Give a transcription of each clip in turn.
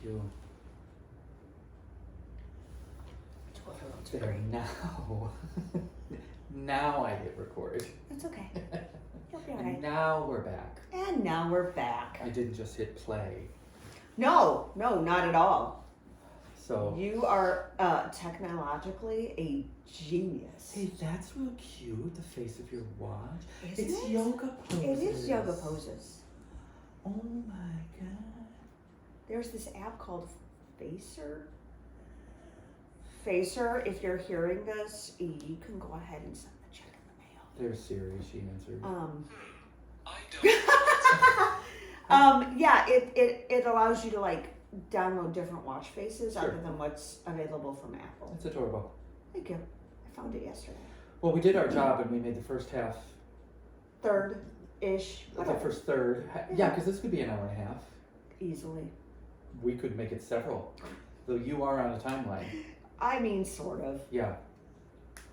you. There, now. Now I hit record. That's okay. You'll be And alright. now we're back. And now we're back. I didn't just hit play. No, not at all. So. You are technologically a genius. Hey, that's real cute, the face of your watch. Isn't It's it? yoga poses. It is yoga poses. Oh my god. There's this app called Facer. If you're hearing this, you can go ahead and send the check in the mail. There's Siri, she answered. Yeah, it allows you to like download different watch faces Sure. other than what's available from Apple. It's adorable. Thank you. I found it yesterday. Well, we did our job and we made the first half. Third-ish. The Whatever. first third. Yeah, because this could be an hour and a half. Easily. We could make it several. Though you are on a timeline. I mean, sort of. Yeah.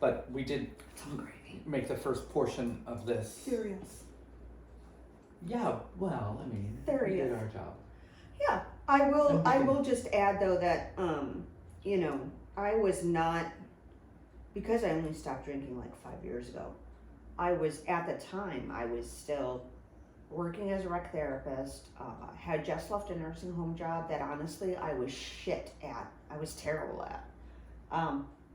But we did It's all gravy. make the first portion of this. Serious. Yeah, well, I mean, There we he did is. our job. Yeah, I will. And we I can- will just add though that I was not, because I only stopped drinking like 5 years ago. I was at the time I was still working as a rec therapist. Had just left a nursing home job that honestly I was shit at. I was terrible at.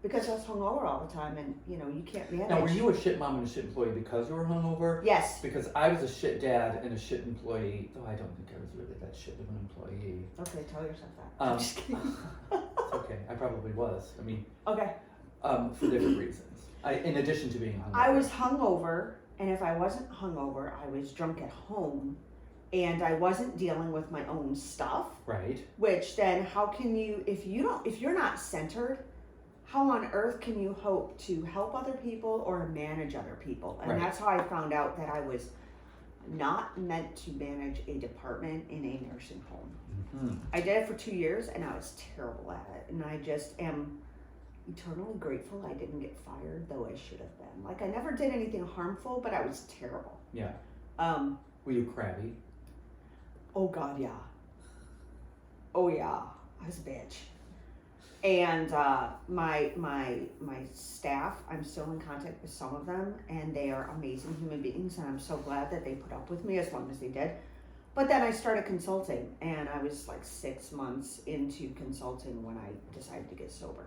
Because I was hungover all the time, and you can't manage. Now, were you a shit mom and a shit employee because you were hungover? Yes. Because I was a shit dad and a shit employee, though I don't think I was really that shit of an employee. Okay, tell yourself that. Um, I'm just kidding. It's okay, I probably was. I mean, Okay. for different reasons. In addition to being hungover. I was hungover, and if I wasn't hungover, I was drunk at home, and I wasn't dealing with my own stuff. Right. Which then, how can you, if you're not centered, how on earth can you hope to help other people or manage other people? And Right. that's how I found out that I was not meant to manage a department in a nursing home. Mm-hmm. I did it for 2 years, and I was terrible at it, and I just am eternally grateful I didn't get fired, though I should have been. Like, I never did anything harmful, but I was terrible. Yeah. Were you crabby? Oh God, yeah. Oh yeah, I was a bitch. And my staff, I'm still in contact with some of them, and they are amazing human beings, and I'm so glad that they put up with me as long as they did. But then I started consulting, and I was like 6 months into consulting when I decided to get sober.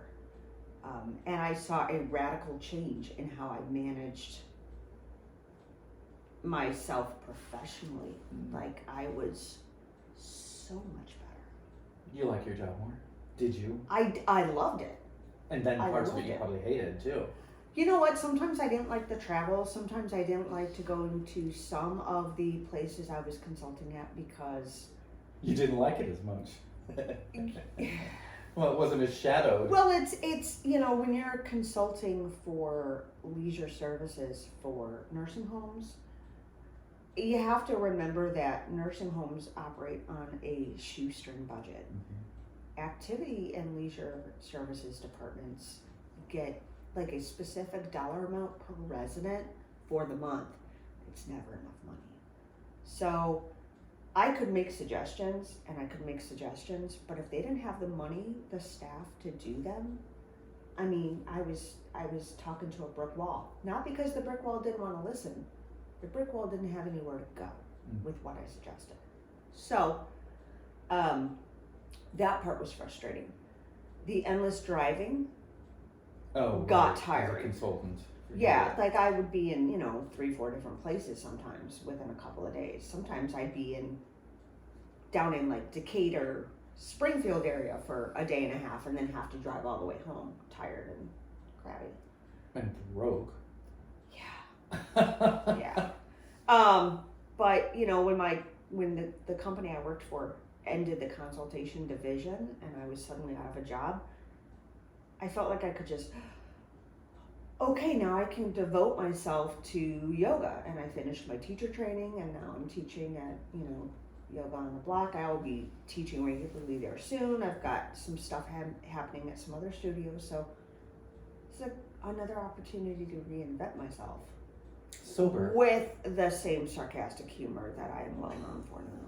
And I saw a radical change in how I managed myself professionally. Like, I was so much better. You like your job more? Did you? I loved it. And then I parts of it loved you it. probably hated too. You know what? Sometimes I didn't like the travel. Sometimes I didn't like to go into some of the places I was consulting at because... You didn't like it as much. Well, it wasn't as shadowed. Well, it's when you're consulting for leisure services for nursing homes, you have to remember that nursing homes operate on a shoestring budget. Mm-hmm. Activity and leisure services departments get like a specific dollar amount per resident for the month. It's never enough money. So I could make suggestions, but if they didn't have the money, the staff to do them, I mean, I was talking to a brick wall. Not because the brick wall didn't want to listen. The brick wall didn't have anywhere to go with what I suggested. So, that part was frustrating. The endless driving got tiring. As a consultant. Yeah, like I would be in, 3-4 different places sometimes within a couple of days. Sometimes I'd be down in like Decatur, Springfield area for a day and a half and then have to drive all the way home, tired and crabby. And broke. Yeah. Yeah. But when the company I worked for ended the consultation division and I was suddenly out of a job, I felt like I could just, okay, now I can devote myself to yoga. And I finished my teacher training, and now I'm teaching at, Yoga on the Block. I will be teaching regularly there soon. I've got some stuff happening at some other studios. So it's another opportunity to reinvent myself. Sober. With the same sarcastic humor that I am well known for now.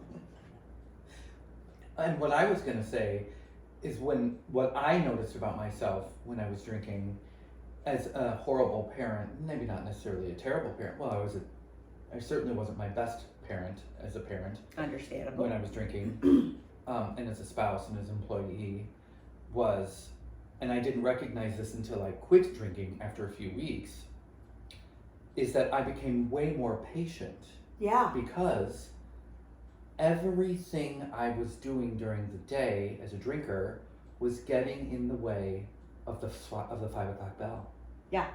And what I was gonna say is what I noticed about myself when I was drinking as a horrible parent, maybe not necessarily a terrible parent. Well, I certainly wasn't my best parent as a parent Understandable. when I was drinking, and as a spouse and as an employee was, and I didn't recognize this until I quit drinking after a few weeks, is that I became way more patient Yeah. because everything I was doing during the day as a drinker was getting in the way of the 5 o'clock bell. Yeah.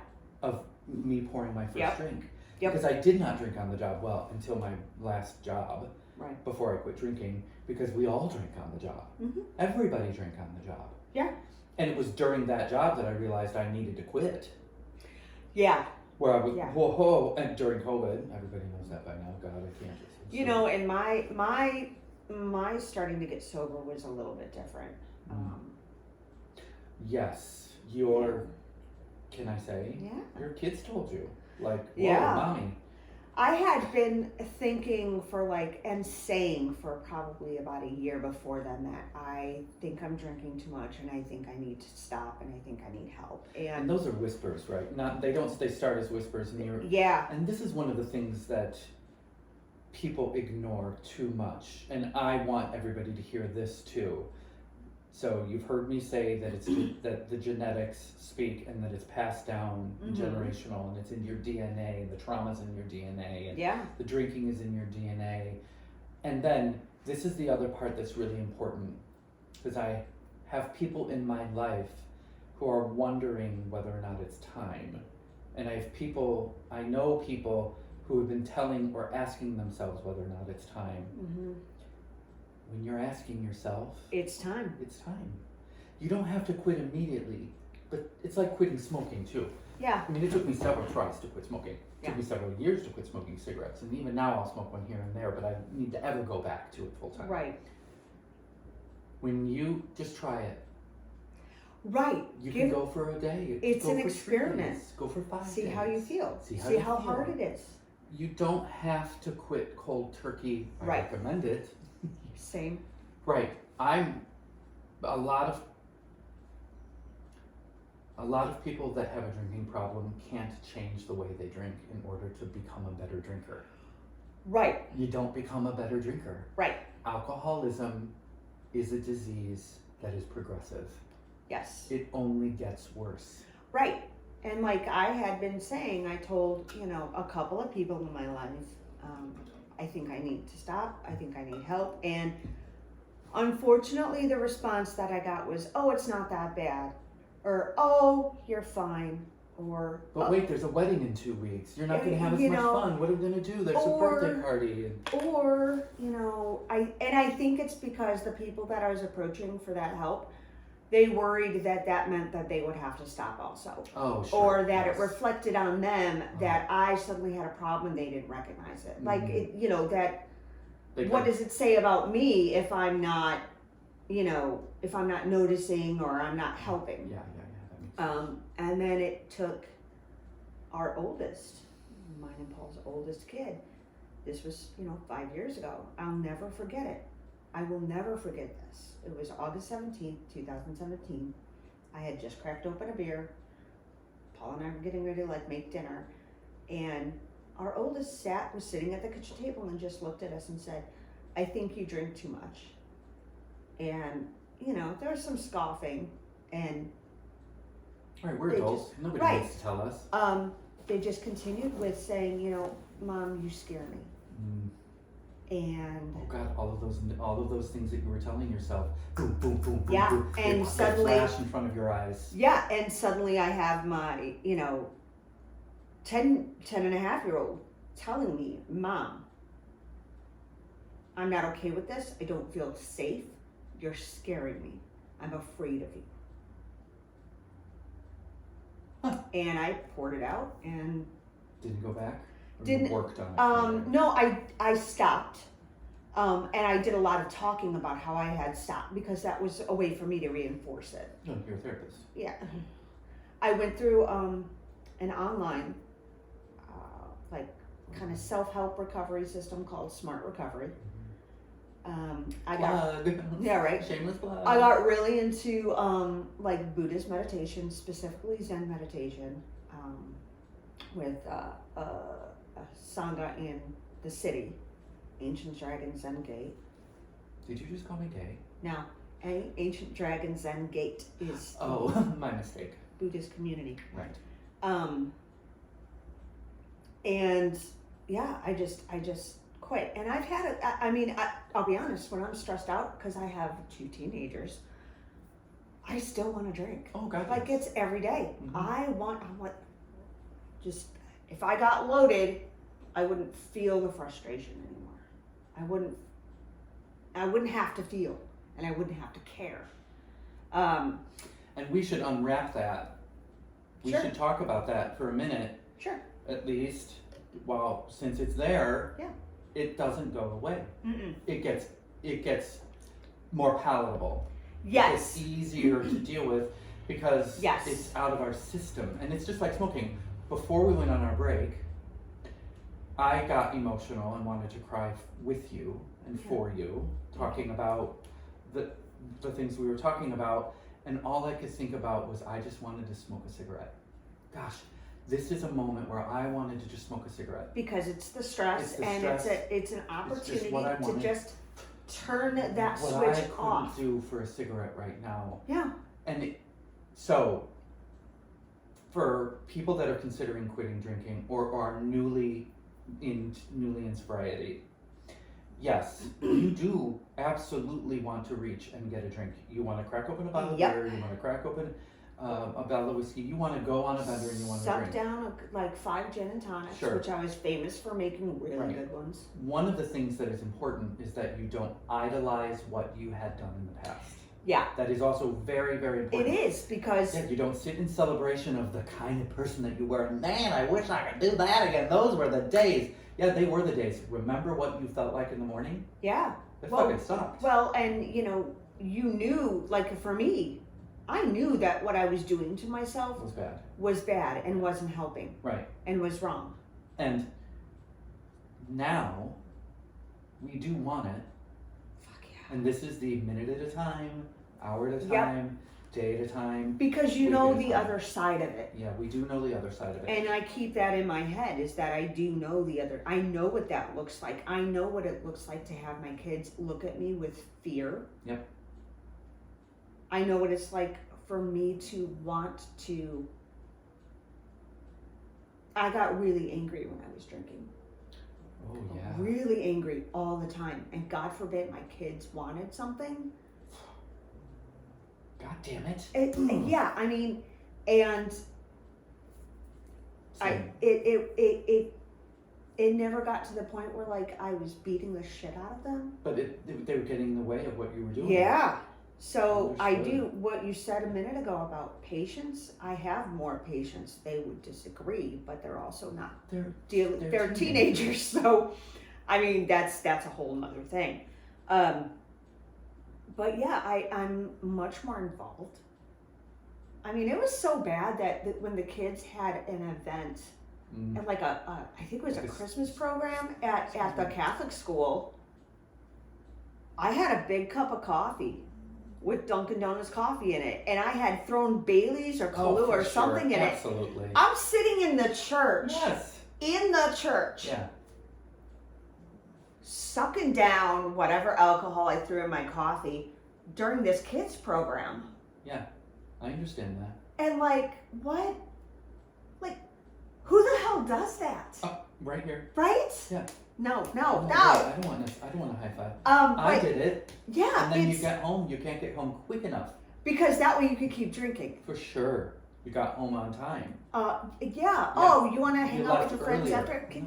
Of me pouring my first drink. Yep. Because I did not drink on the job well until my last job. Right. Before I quit drinking, because we all drink on the job. Mm-hmm. Everybody drank on the job. Yeah. And it was during that job that I realized I needed to quit. Yeah. Where I was, Yeah. whoa, and during COVID, everybody knows that by now. God, I can't just. You know, and my starting to get sober was a little bit different. Yes, can I say? Yeah. Your kids told you, like, whoa, Yeah. mommy. I had been thinking and saying for probably about a year before then that I think I'm drinking too much and I think I need to stop and I think I need help. And those are whispers, right? They start as whispers, and yeah. And this is one of the things that people ignore too much, and I want everybody to hear this too. So you've heard me say that that the genetics speak and that it's passed down and generational, and it's in your DNA, and the trauma's in your DNA, and the drinking is in your DNA. And then this is the other part that's really important, because I have people in my life who are wondering whether or not it's time. And I know people who have been telling or asking themselves whether or not it's time. Mm-hmm. When you're asking yourself, it's time. It's time. You don't have to quit immediately, but it's like quitting smoking too. Yeah. I mean, it took me several tries to quit smoking. It took me several years to quit smoking cigarettes, and even now I'll smoke one here and there, but I need to ever go back to it full time. Right. When you just try it. Right. You can go for a day. It's go an for experiment. 3 days, go for 5 days. See how you feel. See how hard it is. You don't have to quit cold turkey. I recommend it. Same. Right. A lot of people that have a drinking problem can't change the way they drink in order to become a better drinker. Right. You don't become a better drinker. Right. Alcoholism is a disease that is progressive. Yes. It only gets worse. Right. And like I had been saying, I told, a couple of people in my life, I think I need to stop. I think I need help. And unfortunately, the response that I got was, oh, it's not that bad. Or, oh, you're fine. Or, but wait, there's a wedding in 2 weeks. You're not going to have as much fun. What are we going to do? There's a birthday party. Or, I think it's because the people that I was approaching for that help, they worried that meant that they would have to stop also. Oh, sure. Or that it reflected on them that I suddenly had a problem and they didn't recognize it. Like, what does it say about me if I'm not, if I'm not noticing or I'm not helping? Yeah. And then it took our oldest, mine and Paul's oldest kid. This was, 5 years ago. I'll never forget it. I will never forget this. It was August 17th, 2017. I had just cracked open a beer. Paul and I were getting ready to make dinner. And our oldest was sitting at the kitchen table and just looked at us and said, I think you drink too much. And, there was some scoffing and right, we're adults. Nobody needs to tell us. They just continued with saying, Mom, you scare me. And oh God, all of those things that you were telling yourself, boom, boom, boom, boom, yeah, boom, and suddenly flash in front of your eyes. Yeah, and suddenly I have my 10 and a half year old telling me, Mom, I'm not okay with this. I don't feel safe. You're scaring me. I'm afraid of you. And I poured it out and didn't go back. Didn't worked on it. No, I stopped, and I did a lot of talking about how I had stopped because that was a way for me to reinforce it. No, you're a therapist. Yeah, I went through an online kind of self-help recovery system called Smart Recovery, Plug. Yeah, right. Shameless plug. I got really into like Buddhist meditation, specifically Zen meditation, with a sangha in the city, Ancient Dragon Zen Gate. Did you just call me gay? Now, Ancient Dragon Zen Gate is Oh, my mistake. Buddhist community. Right. And yeah, I just quit. And I've had it. I mean, I'll be honest. When I'm stressed out, because I have 2 teenagers, I still want to drink. Oh God. Like yes. it's every day. Mhm. I want. Just if I got loaded, I wouldn't feel the frustration anymore. I wouldn't have to feel, and I wouldn't have to care. And we should unwrap that. We Sure. should talk about that for a minute, Sure. at least. Well, since it's there, Yeah. it doesn't go away. Mm-mm. It gets more palatable. Yes. It's easier to deal with because Yes. it's out of our system. And it's just like smoking. Before we went on our break, I got emotional and wanted to cry with you and for you, talking about the things we were talking about, and all I could think about was I just wanted to smoke a cigarette. Gosh, this is a moment where I wanted to just smoke a cigarette. Because it's the stress, It's the and stress. it's an opportunity what I to wanted. just turn that What switch I couldn't off. do for a cigarette right now. Yeah. And so, for people that are considering quitting drinking or are newly in sobriety, yes, you do absolutely want to reach and get a drink. You want to crack open a bottle of Yep. beer, you want to crack open a bottle of whiskey, you want to go on a bender and you want to Suck drink. down like 5 gin and tonics, Sure. which I was famous for making really Right. good ones. One of the things that is important is that you don't idolize what you had done in the past. Yeah, That is also very, very it important. is because Yeah, you don't sit in celebration of the kind of person that you were. Man, I wish I could do that again. Those were the days. Yeah, they were the days. Remember what you felt like in the morning? yeah. That Well- fucking sucked. Well, and you knew, like for me, I knew that what I was doing to It myself was bad. was bad and wasn't helping Right. and was wrong. And now we do want it. Fuck yeah. And this is the minute at a time, hour at a Yep. time, day at a time. Because you We know do the fine. other side of it. Yeah, we do know the other side of it. And I keep that in my head, is that I do know I know what that looks like. I know what it looks like to have my kids look at me with fear. Yep. I know what it's like for me to want to. I got really angry when I was drinking. Oh, yeah. Really angry all the time. And God forbid my kids wanted something. God damn it. Yeah, I mean, and Same. it never got to the point where like I was beating the shit out of them. But they were getting in the way of what you were doing. Yeah. So I Understood. do what you said a minute ago about patience. I have more patience. They would disagree, but they're also not They're they're teenagers. So, I mean, that's a whole nother thing. But yeah, I'm much more involved. I mean, it was so bad that when the kids had an event at like I think it was a Like a Christmas program at the Catholic school, I had a big cup of coffee with Dunkin' Donuts coffee in it, and I had thrown Bailey's or Kahlua or something in it. Absolutely. I'm sitting in the church. Yes. In the church. Yeah. Sucking down whatever alcohol I threw in my coffee during this kids program. Yeah. I understand that. And like, what? Like, who the hell does that? Right here. Right? Yeah. No. I don't want a high five. I But did it. yeah, And then you it's get home, you can't get home quick enough. because that way you could keep drinking. For sure. You got home on time. Yeah. Oh, you want to hang You out left with your friends earlier. after? No.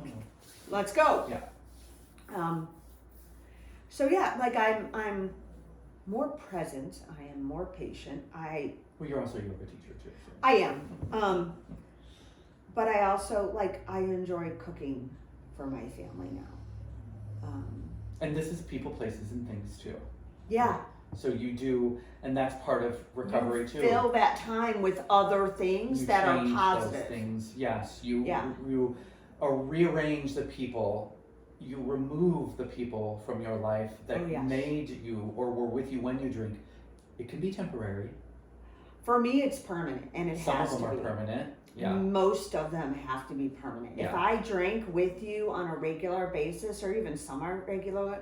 Let's go. Yeah. So yeah, like I'm more present. I am more patient. Well, you're also a yoga teacher too. So. I am. But I also I enjoy cooking for my family now. And this is people, places, and things too. Yeah. So you do, and that's part of recovery too. Fill that time with other things You that are change positive. Those things, yes. You Yeah. rearrange the people you remove the people from your life that Oh, yes. made you or were with you when you drink, it can be temporary. For me, it's permanent, and it Some has of them to are be. permanent. Yeah. Most of them have to be permanent. If Yeah. I drank with you on a regular basis, or even some are regular,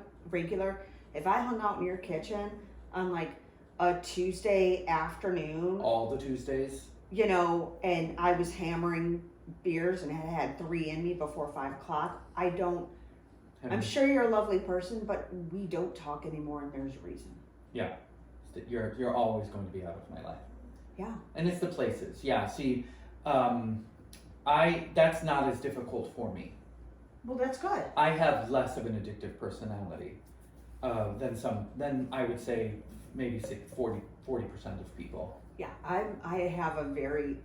if I hung out in your kitchen on like a Tuesday afternoon, All the Tuesdays. you know, and I was hammering beers and had 3 in me before 5 o'clock, I'm sure you're a lovely person, but we don't talk anymore, and there's a reason. Yeah. You're always going to be out of my life. Yeah. And it's the places. Yeah. See, that's not as difficult for me. Well, that's good. I have less of an addictive personality than I would say maybe 40% of people. Yeah, I have a very,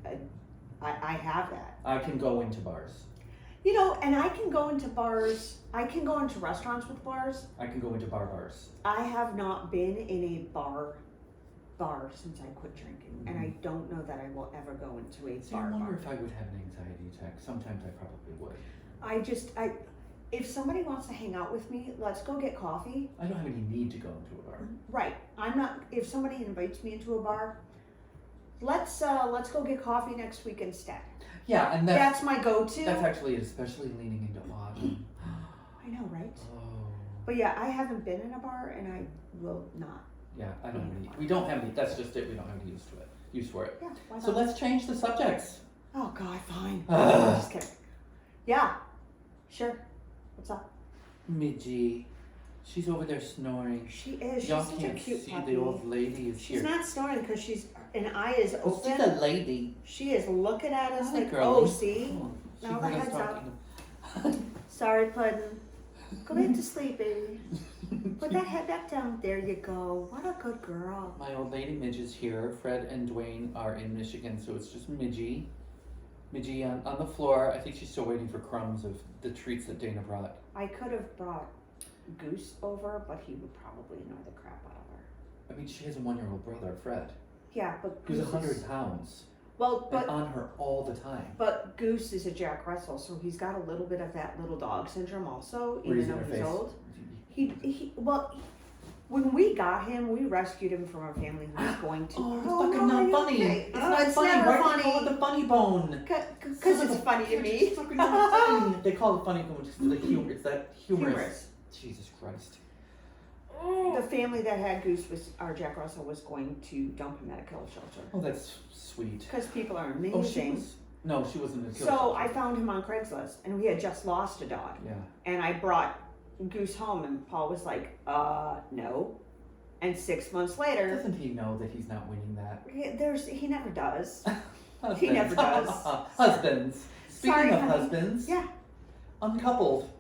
I have that. I can go into bars. You know, and I can go into bars, I can go into restaurants with bars. I can go into bars. I have not been in a bar since I quit drinking, and I don't know that I will ever go into a See, I bar. wonder if I would have an anxiety attack. Sometimes I probably would. If somebody wants to hang out with me, let's go get coffee. I don't have any need to go into a bar. Right. If somebody invites me into a bar, let's go get coffee next week instead. Yeah, and That's my go-to. That's actually especially leaning into autumn. I know, right? Oh. But yeah, I haven't been in a bar, and I will not. Yeah, I don't have any. We don't have any. That's just it. We don't have any use for it. Yeah, why So not? let's change the subjects. Oh God, fine. Ugh. Just kidding. Yeah, sure. What's up? Midgie, she's over there snoring. She is. She's Y'all such a can't cute see puppy. the old lady is She's here. not snoring because an eye is Oh, she's open. a lady. She is looking at us Hi, like, girlie. oh, see? Oh, she Now heard the us head's up. talking. Sorry, Puddin'. Go back to sleep, baby. Put that head back down. There you go. What a good girl. My old lady Midge is here. Fred and Dwayne are in Michigan, so it's just Midgie. Midgie on the floor. I think she's still waiting for crumbs of the treats that Dana brought. I could have brought Goose over, but he would probably annoy the crap out of her. I mean, she has a 1-year-old brother, Fred, Yeah, but who's Goose 100 pounds Well, and on her all the time. But Goose is a Jack Russell, so he's got a little bit of that little dog syndrome also, even Raising though her he's face. old. When we got him, we rescued him from a family who was going to. Oh, it's fucking not are you funny. okay? It's not funny. never Why do funny. they call it the funny bone? Because it's funny to me. It's fucking not funny. They call it funny bone because of the humor. It's that humorous. Humorous. Jesus Christ. The family that had Goose our Jack Russell was going to dump him at a kill shelter. Oh, that's sweet. Because people are Oh, she amazing. was. No, she wasn't a kill So shelter. I found him on Craigslist, and we had just lost a dog. Yeah. And I brought Goose home, and Paul was like, no. And 6 months later, Doesn't he know that he's not winning that? he never does. Husbands. He never does. Husbands. Speaking Sorry, of honey. husbands. Yeah. Uncoupled.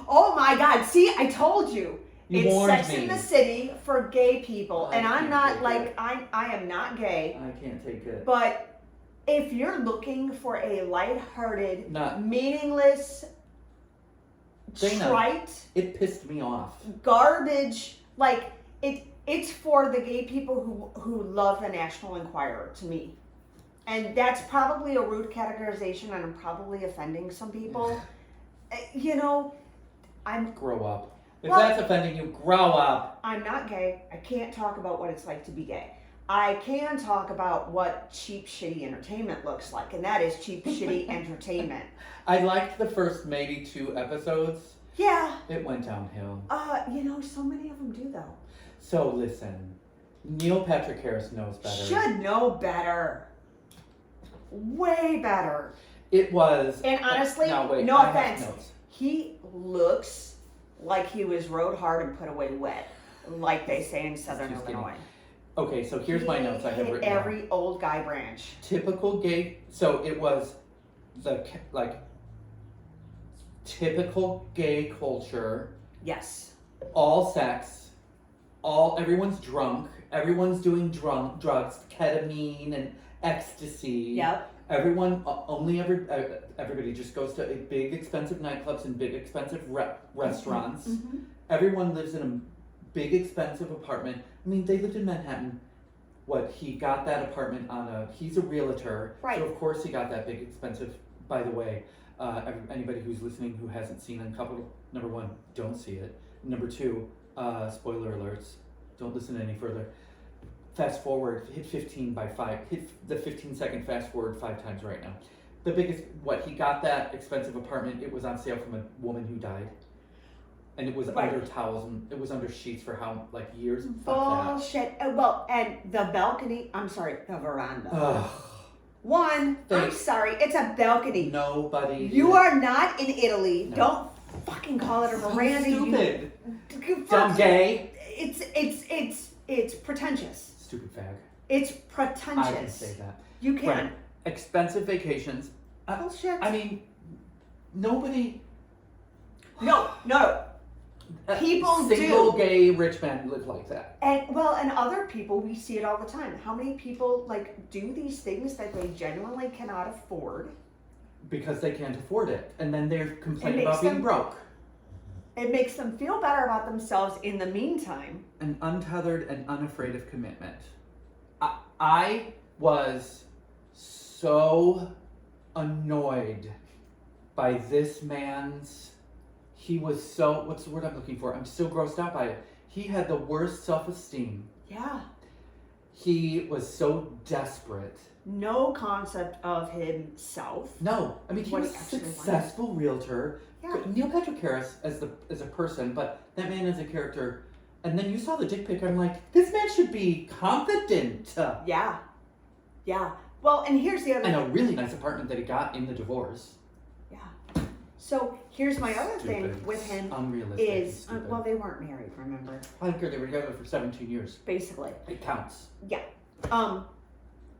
Oh my God! See, I told you. You It's warned Sex me. in the City for gay people, I and I'm can't not take like it. I am not gay. I can't take it. But if you're looking for a lighthearted, Not- meaningless, Dana. trite, It pissed me off. garbage, like it's for the gay people who love the National Enquirer, to me. And that's probably a rude categorization, and I'm probably offending some people. You know, Grow up. If Well- that's offending you, grow up. I'm not gay. I can't talk about what it's like to be gay. I can talk about what cheap, shitty entertainment looks like, and that is cheap, shitty entertainment. I liked the first maybe 2 episodes. Yeah. It went downhill. You know, so many of them do, though. So listen, Neil Patrick Harris knows better. Should know better. Way better. It was. And honestly, Now, wait, no I have offense, notes. he looks like he was rode hard and put away wet, like they say in Southern Just kidding. Illinois. Okay, so here's my He notes I have hit written down. every old guy branch. Typical gay. So it was typical gay culture. Yes. All sex. Everyone's drunk. Everyone's doing drugs, ketamine and ecstasy. Yep. Everybody just goes to big expensive nightclubs and big expensive restaurants. Mm-hmm. Everyone lives in a big expensive apartment. I mean, they lived in Manhattan. He got that apartment he's a realtor. Right. So of course he got that big expensive, by the way, anybody who's listening who hasn't seen Number one, don't see it. Number two, spoiler alerts. Don't listen any further. Fast forward, hit 15 by 5. Hit the 15-second fast forward 5 times right now. The biggest, he got that expensive apartment. It was on sale from a woman who died. And it was under towels and it was under sheets for years. Bullshit. Well, and the balcony, the veranda. Ugh. I'm sorry, it's a balcony. Nobody. You are not in Italy. No. Don't fucking call it a veranda. Stupid. Dumb gay. It's pretentious. Stupid fag. It's pretentious. I can say that. You can. Right. Expensive vacations. Bullshit. I mean, nobody. No. People single gay rich men live like that. And other people, we see it all the time. How many people do these things that they genuinely cannot afford? Because they can't afford it. And then they're complaining about being broke. It makes them feel better about themselves in the meantime. And untethered and unafraid of commitment. I was so annoyed by this man's. He was so, what's the word I'm looking for? I'm so grossed out by it. He had the worst self-esteem. Yeah. He was so desperate. No concept of himself. No. I mean, he was a successful realtor. Yeah. Neil Patrick Harris as a person, but that man as a character. And then you saw the dick pic. I'm like, this man should be confident. Yeah. Well, and here's the other And a really nice apartment that he got in the divorce. Yeah. So here's my other thing with him is, they weren't married, remember? I don't care, they were together for 17 years. Basically. It counts. Yeah.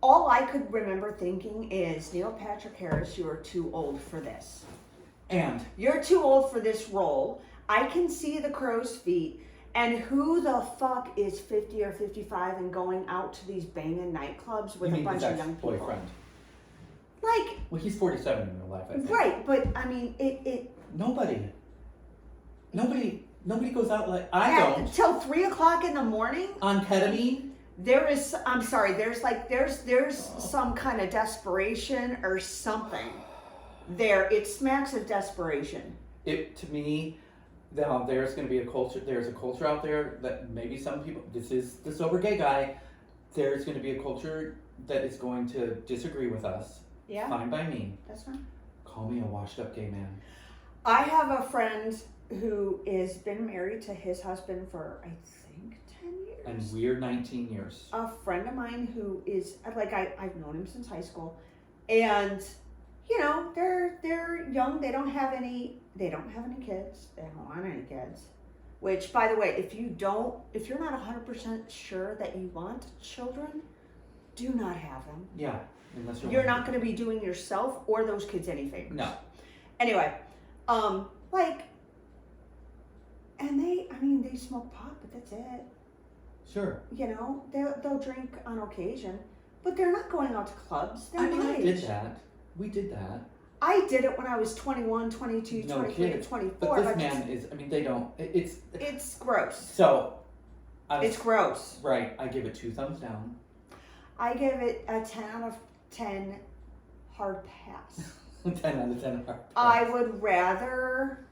All I could remember thinking is, Neil Patrick Harris, you are too old for this. And? You're too old for this role. I can see the crow's feet. And who the fuck is 50 or 55 and going out to these banging nightclubs with a bunch of young people? Boyfriend. Well, he's 47 in real life, I think. Right, but I mean, it. Nobody goes out I don't. Till 3 o'clock in the morning? On ketamine? There's some kind of desperation or something there. It smacks of desperation. To me, there's going to be a culture out there that maybe some people, this is the sober gay guy, there's going to be a culture that is going to disagree with us. Yeah. Fine by me. That's fine. Call me a washed up gay man. I have a friend who has been married to his husband for, I think, 10 years. And we're 19 years. A friend of mine who is, I've known him since high school. And, they're young. They don't have any kids. They don't want any kids. Which, by the way, if you're not 100% sure that you want children, do not have them. Yeah. Unless you're not going to be doing yourself or those kids any favors. No. Anyway, and they smoke pot, but that's it. Sure. They'll drink on occasion, but they're not going out to clubs. They're my I did age. that. We did that. I did it when I was 21, 22, 23, and 24. But this man is, they don't, it's gross. So. It's gross. Right. I give it 2 thumbs down. I give it a 10 out of 10 hard pass. 10 out of 10 hard pass. I would rather...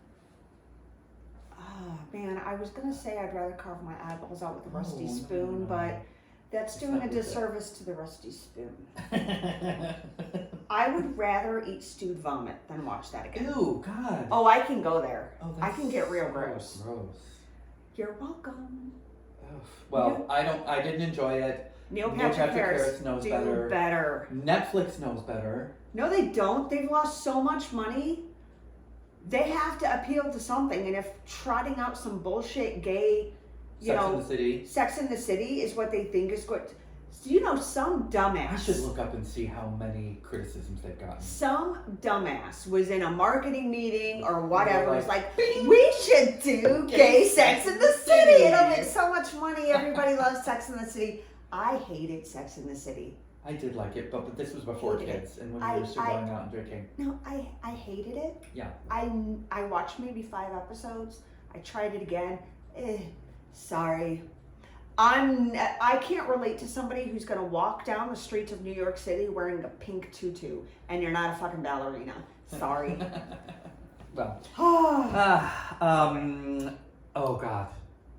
I was going to say I'd rather carve my eyeballs out with a rusty spoon, but that's doing a disservice to the rusty spoon. I would rather eat stewed vomit than watch that again. Ew, God. Oh, I can go there. Oh, I can get real so gross. Gross. You're welcome. Ugh. Well, I didn't enjoy it. Neil Patrick Harris knows better. Netflix knows better. No, they don't. They've lost so much money. They have to appeal to something, and if trotting out some bullshit gay, Sex in the City. Sex in the City is what they think is good. Some dumbass. I should look up and see how many criticisms they've gotten. Some dumbass was in a marketing meeting or whatever. Was like, bing, we should do gay Sex in the City. It'll make so much money. Everybody loves Sex in the City. I hated Sex in the City. I did like it, but this was before kids and when we were still going out and drinking. No, I hated it. Yeah. I watched maybe 5 episodes. I tried it again. Sorry. I can't relate to somebody who's going to walk down the streets of New York City wearing a pink tutu and you're not a fucking ballerina. Sorry. Well, Oh, oh God,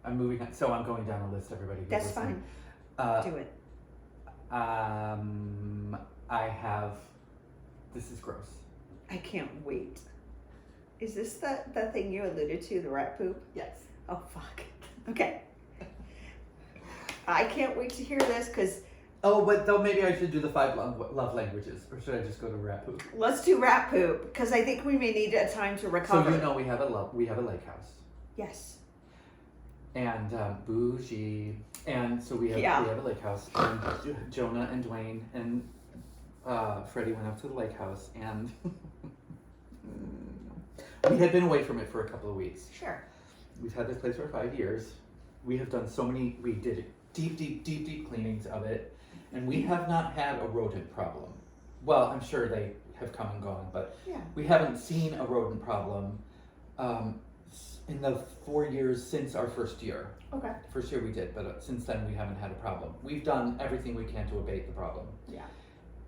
I'm moving on. So I'm going down a list, everybody. who's that's listening. fine. Do it. I have, this is gross. I can't wait. Is this the thing you alluded to, the rat poop? Yes. Oh, fuck. Okay. I can't wait to hear this because Oh, but though maybe I should do the 5 love languages, or should I just go to rat poop? let's do rat poop because I think we may need a time to recover. So you know we have a lake house. Yes. And bougie, and so we have a lake house, and Jonah and Dwayne and Freddie went up to the lake house, and we had been away from it for a couple of weeks. Sure. We've had this place for 5 years. We have done so many. We did deep cleanings of it, and we have not had a rodent problem. Well, I'm sure they have come and gone, but Yeah. we haven't seen a rodent problem in the 4 years since our first year. Okay. First year we did, but since then we haven't had a problem. We've done everything we can to abate the problem. Yeah.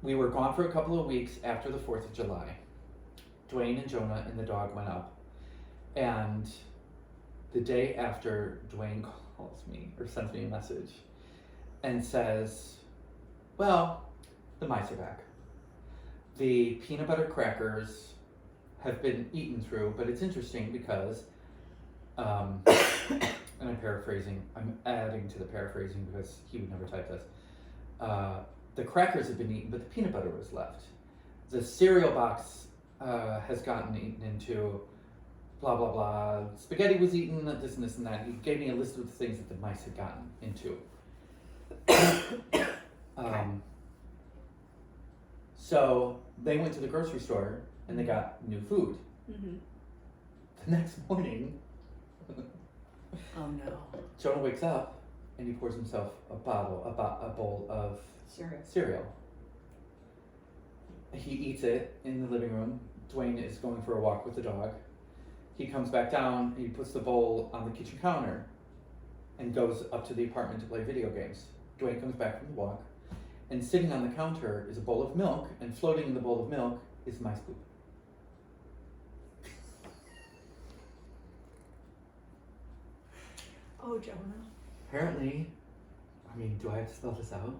We were gone for a couple of weeks after the 4th of July. Dwayne and Jonah and the dog went up. And the day after, Dwayne calls me or sends me a message and says, well, the mice are back. The peanut butter crackers have been eaten through, but it's interesting because and I'm paraphrasing, I'm adding to the paraphrasing because he would never type this. The crackers have been eaten, but the peanut butter was left. The cereal box has gotten eaten into, blah, blah, blah. Spaghetti was eaten, this and this and that. He gave me a list of the things that the mice had gotten into. So they went to the grocery store and they got new food. Mm-hmm. The next morning, Oh no. Jonah wakes up and he pours himself a bowl of cereal. He eats it in the living room. Dwayne is going for a walk with the dog. He comes back down and he puts the bowl on the kitchen counter and goes up to the apartment to play video games. Dwayne comes back from the walk, and sitting on the counter is a bowl of milk, and floating in the bowl of milk is mice poop. Oh, Jonah. Apparently, I mean, do I have to spell this out?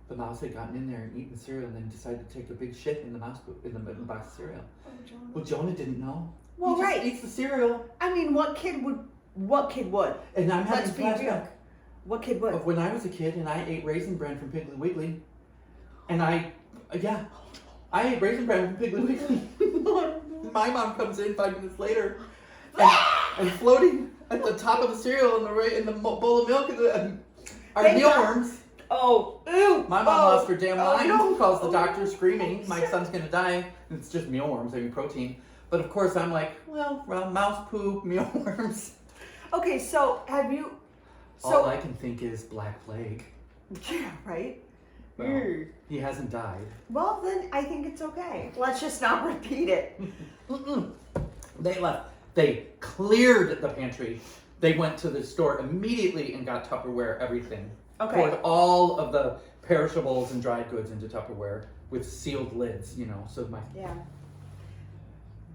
The mouse had gotten in there and eaten the cereal and then decided to take a big shit in the mouse poop, in the box of cereal. Oh, Jonah. Well, Jonah didn't know. Well, he just right. eats the cereal. I mean, what kid would? And I'm having Let's be flashback real. What kid would? of when I was a kid and I ate Raisin Bran from Piggly Wiggly. And I ate Raisin Bran from Piggly Wiggly. My mom comes in 5 minutes later and floating at the top of the cereal in the bowl of milk are mealworms. Oh, ew! My mom lost her damn mind. No. Calls the doctor screaming, my son's gonna die. And it's just mealworms, I mean protein. But of course I'm like, well, mouse poop, mealworms. Okay, so have you? All I can think is Black Plague. Yeah, right. Well, he hasn't died. Well, then I think it's okay. Let's just not repeat it. They left. They cleared the pantry. They went to the store immediately and got Tupperware everything. Okay. Poured all of the perishables and dried goods into Tupperware with sealed lids, so Yeah.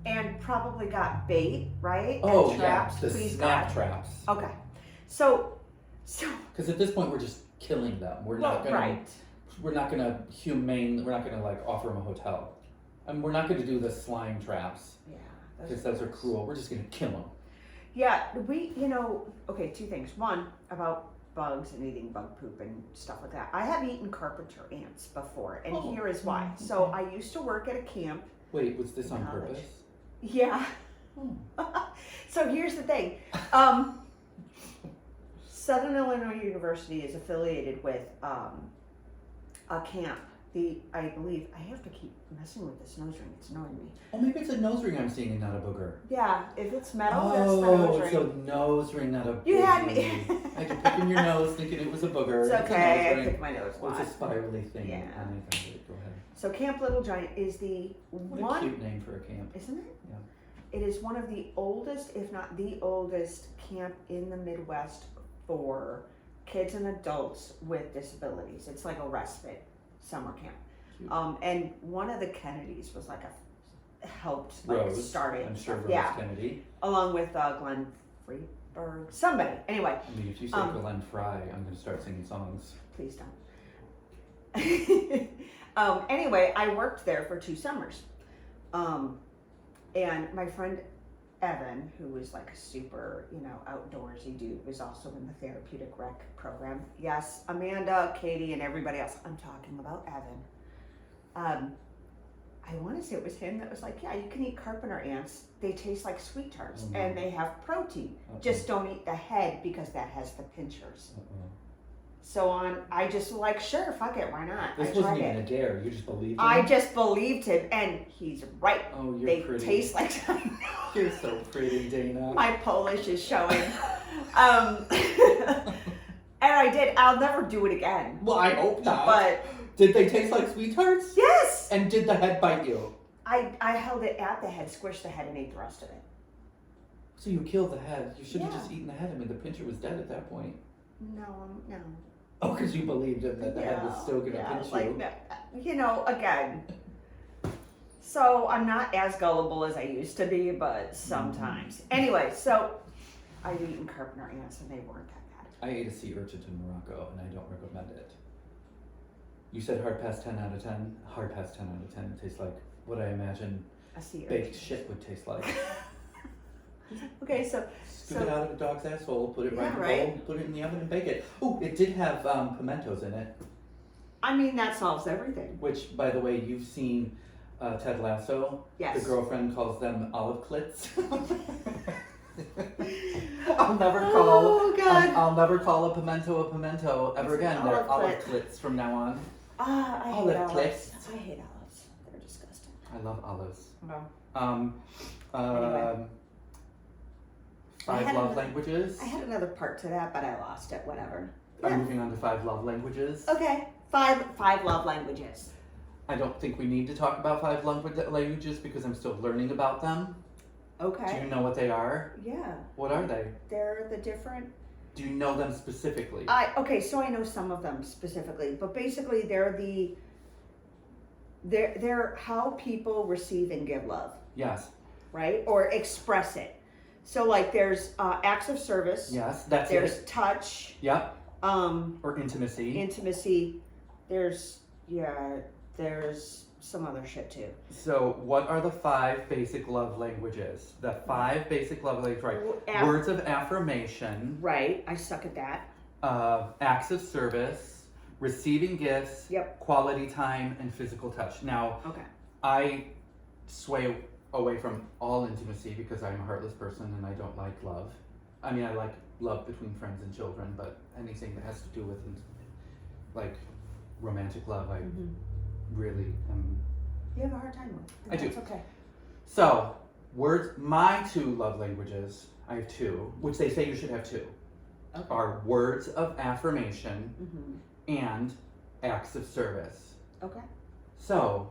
And probably got bait, right? Oh, and yeah, traps. the Please snap God. traps. Okay. So. Because at this point we're just killing them. We're not gonna. Right. We're not gonna We're not gonna offer them a hotel. And we're not gonna do the slime traps Yeah. because those are cruel. We're just gonna kill them. Yeah, okay, 2 things. One, about bugs and eating bug poop and stuff like that. I have eaten carpenter ants before, and here is why. Okay. So I used to work at a camp. Wait, was this on College. purpose? Yeah. Oh. So here's the thing. Southern Illinois University is affiliated with a camp. I believe I have to keep messing with this nose ring. It's annoying me. Oh, maybe it's a nose ring I'm seeing and not a booger. Yeah, if it's metal, that's the nose ring. It's a nose ring, not a booger. You had me. I had to pick in your nose thinking it was a booger. It's a okay. nose I ring. picked my nose a lot. It's a spirally thing. Yeah. I got it. Go ahead. So Camp Little Giant is the What a cute name for a camp. isn't it? Yeah. It is one of the oldest, if not the oldest, camp in the Midwest for kids and adults with disabilities. It's like a respite summer camp. Cute. And one of the Kennedys was like a helped Rose. start it. I'm sure Rose Yeah, Kennedy. along with Glenn Freeberg, somebody. Anyway, I mean, if you say Glenn Fry, I'm going to start singing songs. please don't. Anyway, I worked there for 2 summers. And my friend Evan, who was like a super, outdoorsy dude, was also in the therapeutic rec program. Yes, Amanda, Katie, and everybody else. I'm talking about Evan. I want to say it was him that was like, yeah, you can eat carpenter ants. They taste like sweet tarts, and they have protein. Just don't eat the head because that has the pinchers. So I just was like, sure, fuck it, why not? This wasn't even a dare. You just believed him? I just believed him, and he's right. Oh, you're they pretty. Taste like You're so pretty, Dana. My Polish is showing. And I did. I'll never do it again. Well, I hope not. But did they taste like sweethearts? yes. And did the head bite you? I held it at the head, squished the head, and ate the rest of it. So you killed the head. You should have just eaten the head. I mean, the pincher was dead at that point. No. Oh, because you believed him that the head was still going to pinch you. Again. So I'm not as gullible as I used to be, but sometimes. Anyway, so I've eaten carpenter ants, and they weren't that bad. I ate a sea urchin in Morocco, and I don't recommend it. You said hard pass 10 out of 10. Hard pass 10 out of 10. It tastes like what I imagine A sea baked urchin. shit would taste like. Okay, so Scoop it out of a dog's asshole, put it right in the right. bowl, put it in the oven, and bake it. Oh, it did have pimentos in it. I mean, that solves everything. Which, by the way, you've seen Ted Lasso. Yes. The girlfriend calls them olive clits. I'll never call. I'll never call a pimento ever It's an again. They're olive olive clits from now on. I hate Olive olives. clits. I hate olives. They're disgusting. I love olives. No. Anyway. 5 love another- languages. I had another part to that, but I lost it. Whatever. I'm moving on to 5 love languages. Okay. Five love languages. I don't think we need to talk about 5 languages because I'm still learning about them. Okay. Do you know what they are? Yeah. What are they? They're the different. Do you know them specifically? So I know some of them specifically, but basically they're how people receive and give love, Yes. right? Or express it. So like there's acts of service. Yes, that's There's it. touch. Yep. Or intimacy. Intimacy. There's some other shit too. So, what are the 5 basic love languages? The 5 basic love languages, right? Words of affirmation. Right. I suck at that. Acts of service, receiving gifts, Yep. quality time, and physical touch. Now, Okay. I sway away from all intimacy because I'm a heartless person and I don't like love. I mean, I like love between friends and children, but anything that has to do with like romantic love, I really am. You have a hard time with. I do. It's okay. So, my 2 love languages, I have 2, which they say you should have 2, Okay. are words of affirmation Mm-hmm. and acts of service. Okay. So,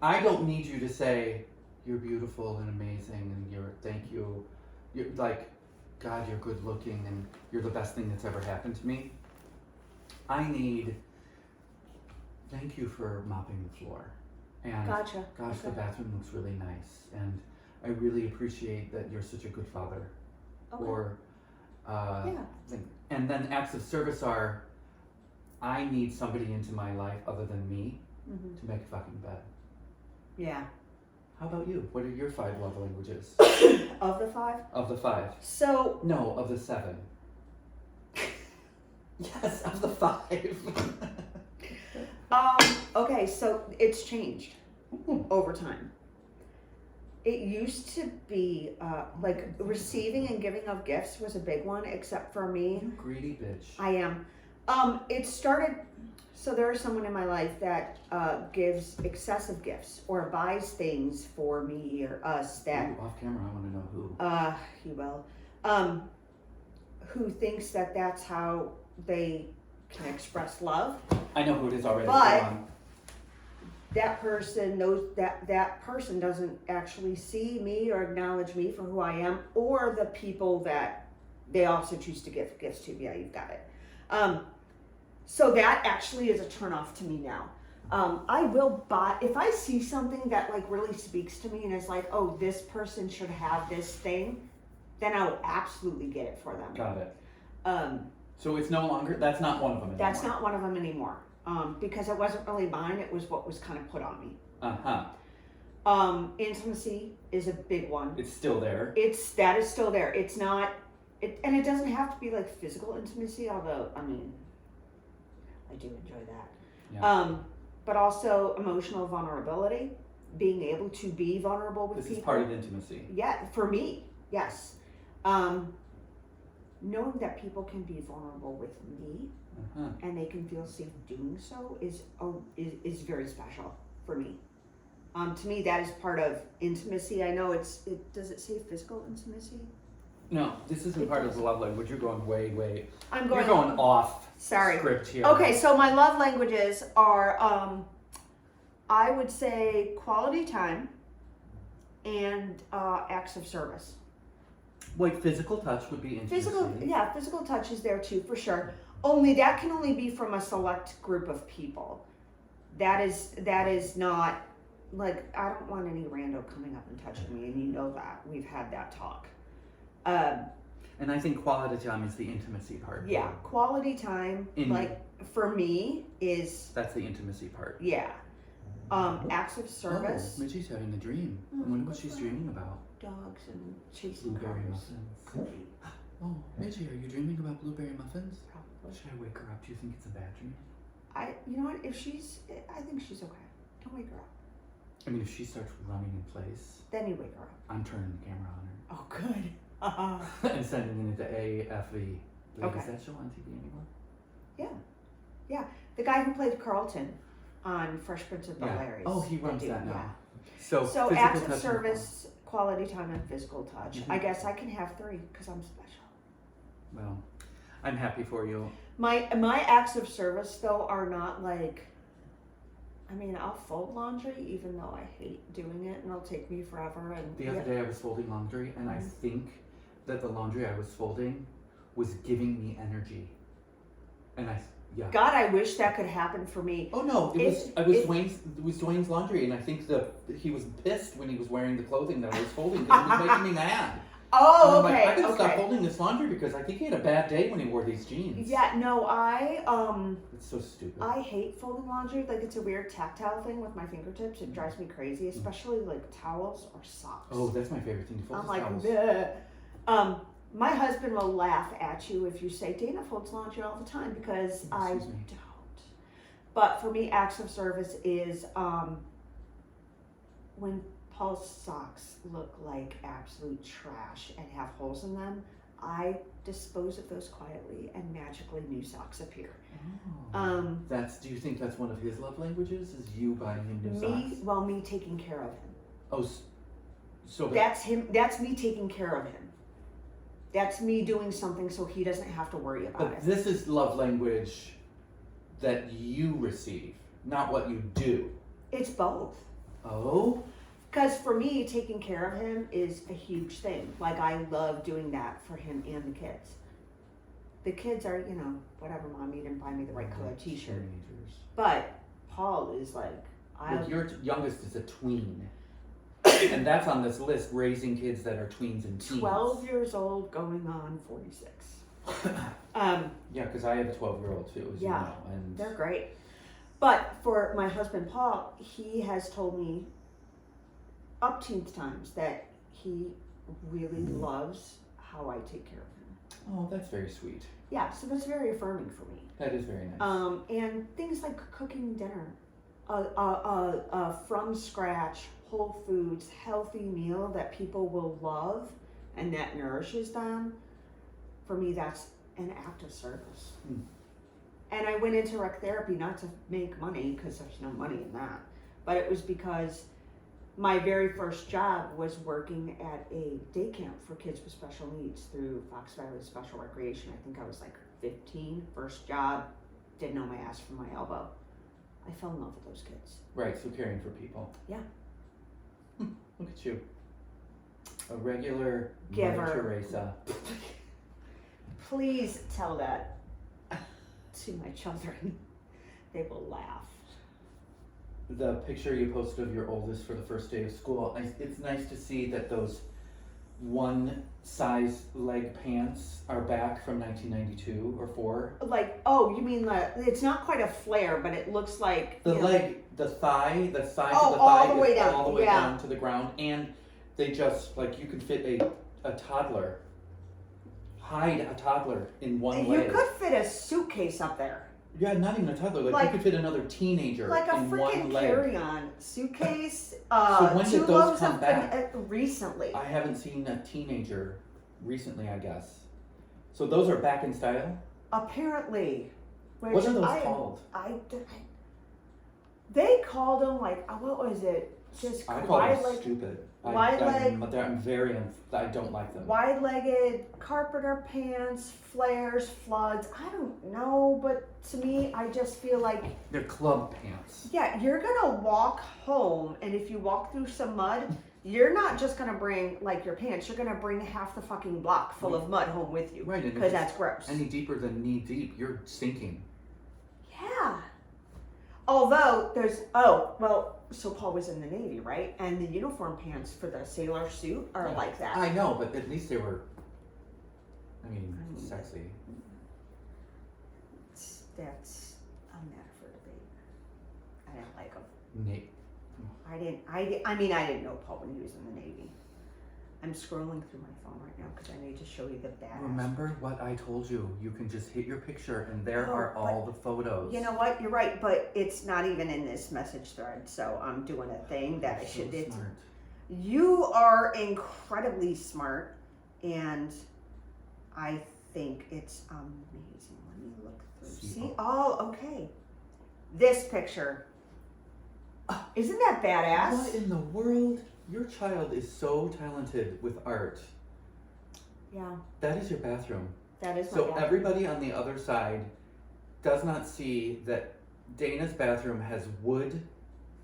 I don't need you to say, you're beautiful and amazing and thank you. You're like, God, you're good looking and you're the best thing that's ever happened to me. I need, thank you for mopping the floor. And Gotcha. gosh, the Okay. bathroom looks really nice. And I really appreciate that you're such a good father. Okay. Or, Yeah. and then acts of service are, I need somebody into my life other than me Mm-hmm. to make a fucking bed. Yeah. How about you? What are your 5 love languages? Of the 5? Of the 5. So. No, of the 7. Yes, of the 5. Okay, so it's changed over time. It used to be like receiving and giving of gifts was a big one, except for me. You greedy bitch. I am. It started. So there is someone in my life that gives excessive gifts or buys things for me or us that. Ooh, off camera, I want to know who. He will. Who thinks that that's how they can express love. I know who it is already. But- Go on. That person knows that person doesn't actually see me or acknowledge me for who I am, or the people that they also choose to give gifts to. Yeah, you've got it. So that actually is a turnoff to me now. I will buy, if I see something that like really speaks to me and is like, oh, this person should have this thing, then I will absolutely get it for them. Got it. Um, So it's no longer, that's not one of them anymore. that's not one of them anymore. Because it wasn't really mine, it was what was kind of put on me. Intimacy is a big one. It's still there. That is still there. It's not, and it doesn't have to be like physical intimacy, although, I mean, I do enjoy that. Yeah. But also emotional vulnerability, being able to be vulnerable with This people. is part of intimacy. Yeah, for me, yes. Knowing that people can be vulnerable with me and they can feel safe doing so is very special for me. To me, that is part of intimacy. I know does it say physical intimacy? No, this isn't part of the love language. You're going way. You're going off Sorry. script here. Okay, so my love languages are, I would say quality time and acts of service. Like physical touch would be intimacy. Physical touch is there too, for sure. Only that can only be from a select group of people. That is not, like, I don't want any rando coming up and touching me, and you know that. We've had that talk. And I think quality time is the intimacy part. Yeah, quality time, like, for me is... That's the intimacy part. Yeah. Acts of service. Oh, Mitchie's having a dream. I wonder what she's dreaming about. Dogs and chasing Blueberry cars. muffins. Oh, Mitchie, are you dreaming about blueberry muffins? Probably. Should I wake her up? Do you think it's a bad dream? You know what? I think she's okay. Don't wake her up. I mean, if she starts running in place, Then you wake her up. I'm turning the camera on Oh, good. her and sending it to AFV. Wait, Okay. is that show on TV anymore? Yeah. The guy who played Carlton on Fresh Prince of Bel-Air. Oh, he runs dude, that now. yeah. So physical acts of touch service, quality time, and physical touch. Mhm. I guess I can have 3 because I'm special. Well, I'm happy for you. My acts of service though are not like, I mean, I'll fold laundry even though I hate doing it and it'll take me forever. And The other day I was folding laundry and I think that the laundry I was folding was giving me energy. And God, I wish that could happen for me. Oh no, it was Dwayne's laundry, and I think he was pissed when he was wearing the clothing that I was folding because it was making me mad. Oh, and I'm okay. like, I gotta stop folding this laundry because I think he had a bad day when he wore these jeans. Yeah, no, It's so stupid. I hate folding laundry. Like, it's a weird tactile thing with my fingertips. It drives me crazy, especially like towels or socks. Oh, that's my favorite thing to fold. I'm like, towels. bleh. My husband will laugh at you if you say Dana folds laundry all the time because I don't. But for me, acts of service is when Paul's socks look like absolute trash and have holes in them, I dispose of those quietly and magically new socks appear. Oh. Do you think that's one of his love languages? Is you buying him new socks? Well, me taking care of him. Oh, so that's him. That's me taking care of him. That's me doing something so he doesn't have to worry about it. But this is love language that you receive, not what you do. It's both. Oh? Because for me, taking care of him is a huge thing. Like, I love doing that for him and the kids. The kids are, whatever, Mom, you didn't buy me the right color t-shirt. Teenagers. But Paul is like, Look, your youngest is a tween. And that's on this list, raising kids that are tweens and teens. 12 years old, going on 46. Yeah, because I have a 12-year-old too, as you know. And they're great. But for my husband, Paul, he has told me upteenth times that he really loves how I take care of him. Oh, that's very sweet. Yeah, so that's very affirming for me. That is very nice. And things like cooking dinner, from scratch, whole foods, healthy meal that people will love and that nourishes them. For me, that's an act of service. And I went into rec therapy not to make money, because there's no money in that, but it was because my very first job was working at a day camp for kids with special needs through Fox Valley Special Recreation. I think I was like 15, first job, didn't know my ass from my elbow. I fell in love with those kids. Right, so caring for people. Yeah. Look at you. A regular Giver. Mother Teresa. Please tell that to my children. They will laugh. the picture you posted of your oldest for the first day of school, it's nice to see that those one size leg pants are back from 1992 or 4. Like, oh, you mean it's not quite a flare, but it looks like The you know, leg, the thigh, the size Oh, of the all thigh the way is down, all the way yeah. down to the ground, and they just, like, you could fit a toddler, hide a toddler in one You leg. could fit a suitcase up there. Yeah, not even a toddler, like you could fit another teenager Like a in one freaking leg. carry-on suitcase. So when did 2 those loaves come of back? Recently. I haven't seen a teenager recently, I guess. So those are back in style? Apparently. What are those called? They called them like, what was it? Just I call them wide-legged, stupid. wide-leg- I don't like them. wide-legged carpenter pants, flares, floods. I don't know, but to me, I just feel like, They're club pants. yeah, you're gonna walk home, and if you walk through some mud, you're not just gonna bring like your pants. You're gonna bring half the fucking block full of mud home with you, Right, and because if that's gross. any deeper than knee deep, you're sinking. Yeah. Although so Paul was in the Navy, right? And the uniform pants for the sailor suit are Yeah. like that. I know, but at least they were, sexy. That's a matter for debate. I didn't like them. Nate. I didn't know Paul when he was in the Navy. I'm scrolling through my phone right now because I need to show you the badass. Remember what I told you? You can just hit your picture and there are all the photos. You know what? You're right, but it's not even in this message thread, so I'm doing a thing that I should do. Smart. You are incredibly smart, and I think it's amazing. Let me look through. See? Oh, okay. This picture. Isn't that badass? What in the world? Your child is so talented with art. Yeah, That is your bathroom. that is my So bathroom. everybody on the other side does not see that Dana's bathroom has wood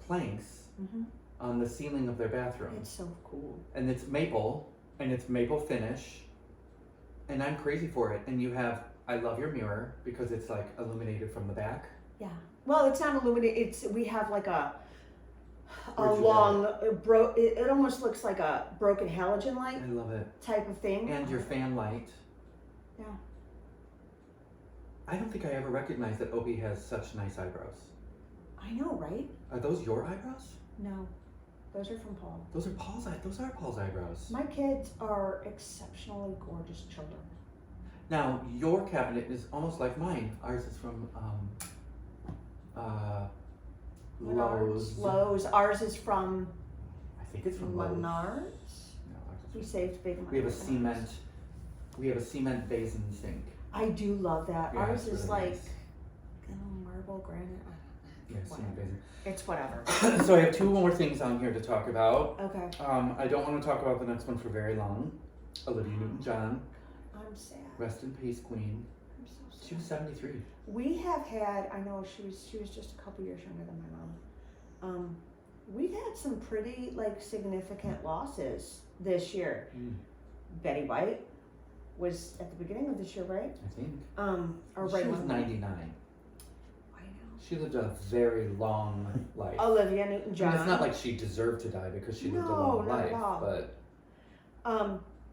planks Mhm. on the ceiling of their bathroom. It's so cool. And it's maple finish. And I'm crazy for it. And you have, I love your mirror because it's like illuminated from the back. Yeah. Well, it's not illuminated. We have like a Where'd you long, it almost looks like a broken halogen light I love it. type of thing. And your fan light. Yeah. I don't think I ever recognized that Opie has such nice eyebrows. I know, right? Are those your eyebrows? No, those are from Paul. Those are Paul's eyebrows. My kids are exceptionally gorgeous children. Now, your cabinet is almost like mine. Ours is from Lowe's. Lowe's. Ours is from I think it's from Lowe's. Menards. No, ours is We saved big money. We have a on cement basin sink. I do love that. Yeah, Ours it's is really like nice. marble granite. Yeah, cement Whatever. basin. It's whatever. So I have 2 more things on here to talk about. Okay. I don't want to talk about the next one for very long. Olivia Newton-John, I'm sad. rest in peace, queen. I'm so sad. She was 73. We have had, I know she was just a couple years younger than my mom. We've had some pretty significant losses this year. Betty White was at the beginning of this year, right? I think. Or She right was when- 99. I know. She lived a very long life. Olivia I Newton-John. mean, it's not like she deserved to die because she lived a No, long not life, at all. but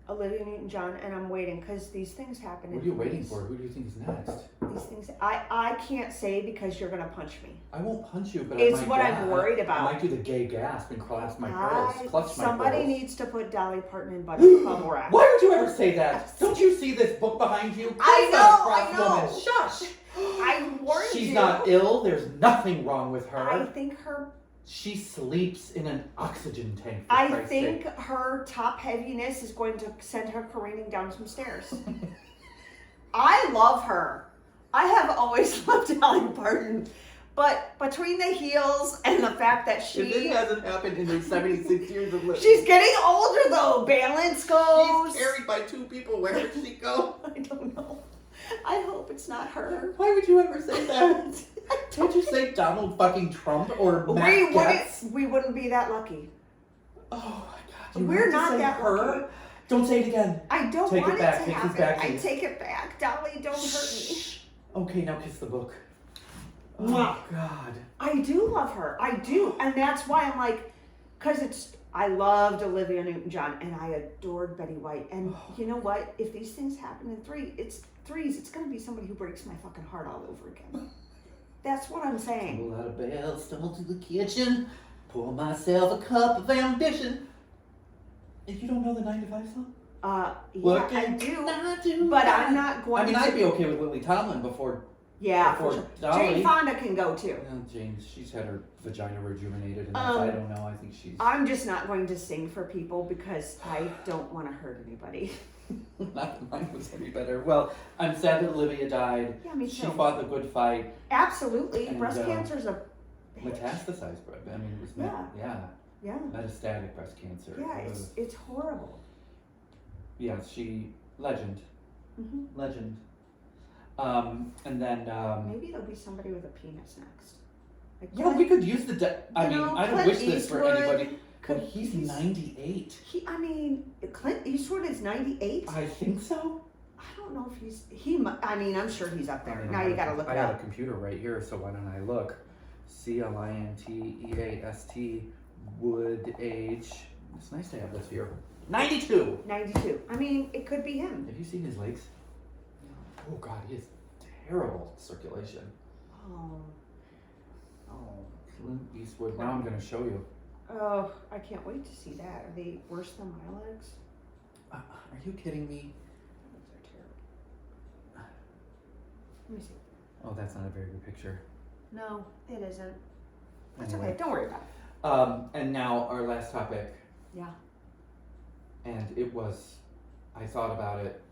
Olivia Newton-John, and I'm waiting because these things happen. what are you waiting for? Who do you think is next? These things, I can't say because you're gonna punch me. I won't punch you, but It's I might what I'm gasp. worried I about. might do the gay gasp and clasp my pearls. Clutch my Somebody pearls. needs to put Dolly Parton in Bubble Wrap. Why would you ever say that? Don't you see this book behind you? I That's not a know, cross I know. woman. Shush. I warned you. She's not ill. There's nothing wrong with her. I think her. She sleeps in an oxygen tank. For I Christ's think sake. her top heaviness is going to send her careening down some stairs. I love her. I have always loved Dolly Parton, but between the heels and the fact that If this she. hasn't happened in her 76 years of living. She's getting older though. Balance goes. She's carried by 2 people. Where would she go? I don't know. I hope it's not her. Why would you ever say that? Can't you say Donald fucking Trump or Matt Gaetz? We wouldn't be that lucky. Oh my God! You We're have to not say that her. lucky. Don't say it again. I don't Take it want back. it to Take this happen. back, I please. take it back. Dolly, don't hurt me. Okay, now kiss the book. Oh God. I do love her. I do. And that's why I'm like, because I loved Olivia Newton-John and I adored Betty White. And you know what? If these things happen in threes, it's going to be somebody who breaks my fucking heart all over again. That's what I'm saying. Tumble out of bed, stumble to the kitchen, pour myself a cup of ambition. If you don't know the 9 to 5 song? Yeah, I do. But I'm not going to. I'd be okay with Lily Tomlin before For sure. Dolly. Jane Fonda can go too. Jane, she's had her vagina rejuvenated enough. I don't know. I think she's. I'm just not going to sing for people because I don't want to hurt anybody. Not that mine was any better. Well, I'm sad that Olivia died. Yeah, me too. She fought the good fight. Absolutely. And, breast cancer is a metastasized breast. I mean, it was yeah. Metastatic breast cancer. Yeah, it's horrible. Yeah, legend. Mm-hmm. Legend. And then maybe it'll be somebody with a penis next. Like yeah, we could use I don't Clint wish this Eastwood for anybody. But he's 98. Clint Eastwood is 98. I think so. I don't know if I'm sure he's up there. Now you gotta look it I got up. a computer right here, so why don't I look? CLINTEAST Wood age. It's nice to have this here. 92. 92. I mean, it could be him. Have you seen his legs? Oh God, he has terrible circulation. Oh. Clint Eastwood. Now I'm gonna show you. Oh, I can't wait to see that. Are they worse than my legs? Are you kidding me? My legs are terrible. Let me see. Oh, that's not a very good picture. No, it isn't. That's Anyway. okay. Don't worry about it. And now our last topic. Yeah. And I thought about it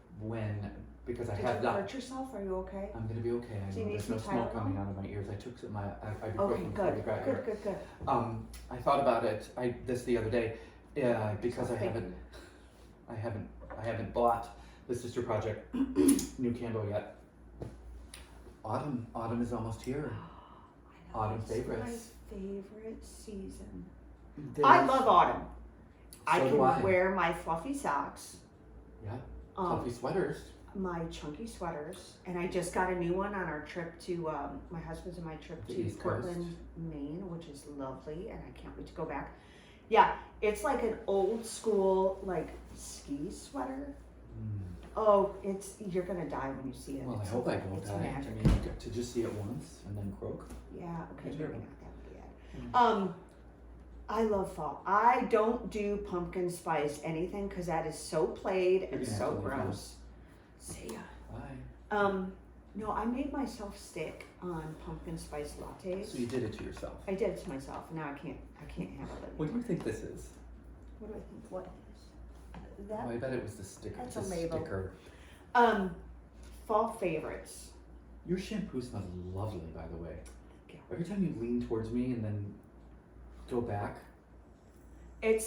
because I Did have you that. hurt yourself? Are you okay? I'm gonna be okay. I Do you know need there's no some smoke Tylenol? coming out of my ears. I took some ibuprofen Okay, before we good. got here. Good. I thought about it. This the other day. Because I Thank haven't bought the Sister Project new candle yet. Autumn is almost here. I know, Autumn it's favorites. my favorite season. There's- I love autumn. I So can do I. wear my fluffy socks. Yeah. Fluffy sweaters. My chunky sweaters, and I just got a new one on our trip to my husband's and my trip The to East Portland, Coast. Maine, which is lovely, and I can't wait to go back. Yeah, it's like an old school like ski sweater. Oh, you're gonna die when you see it. Well, I It's hope I don't it's die. magic. I mean, to just see it once and then croak. Yeah, okay, It's maybe terrible. not that bad. I love fall. I don't do pumpkin spice anything because that is so plaid You're and gonna so have to leave now. gross. See ya. Bye. No, I made myself sick on pumpkin spice lattes. So you did it to yourself. I did it to myself. Now I can't handle it. What do you think this is? What do I think? What is that? Oh, I bet it was the sticker. That's the a label. Sticker. Fall favorites. Your shampoo smells lovely, by the way. Yeah. Every time you lean towards me and then go back. It's